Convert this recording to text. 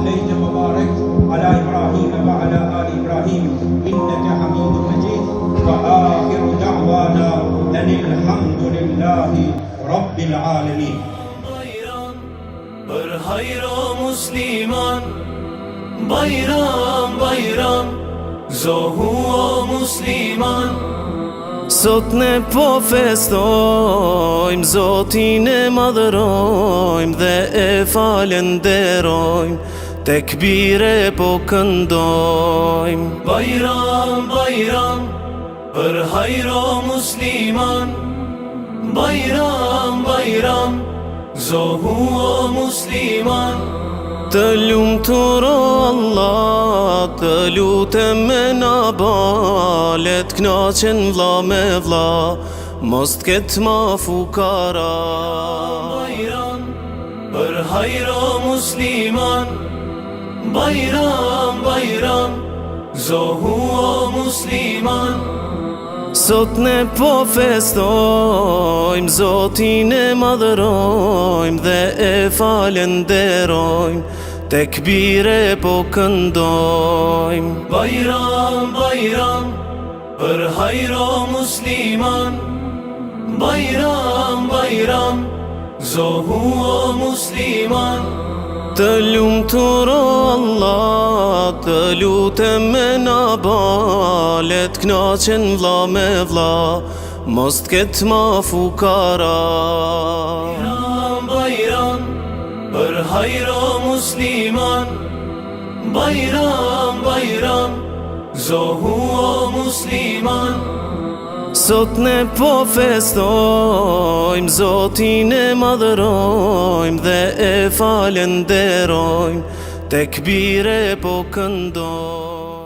صليت وباركت على إبراهيم وعلى آل إبراهيم إنك حميد مجيد وآخر دعوانا أن الحمد لله رب العالمين. Për hajro musliman, Bajram, Bajram, zohu o musliman. Sot ne po festojmë, Zotin e madhërojmë dhe e falenderojmë, tekbire po këndojmë. Bajram, Bajram, për hajro musliman, Bajram, Bajram, zohu o musliman. Të lumtur o Allah, të lutem me na balet, knaqen vlla me vlla, mos t'ket ma fukara. Bajram, për hajro musliman, Bajram, Bajram, zohu o musliman. Sot ne po festojmë, Zotin e madhërojmë dhe e falenderojmë, tekbire po këndojmë. Bajram, Bajram, për hajro musliman, Bajram, Bajram, zohu o musliman. Të lumtur o Allah, të lutem me na balet, knaqen vlla me vlla, mos t'ket ma fukara. Bajram, Bajram, për hajro musliman, Bajram, Bajram, zohu o musliman. Sot ne po festojmë, Zotin e madhërojmë dhe e falenderojmë, tekbire po këndojmë.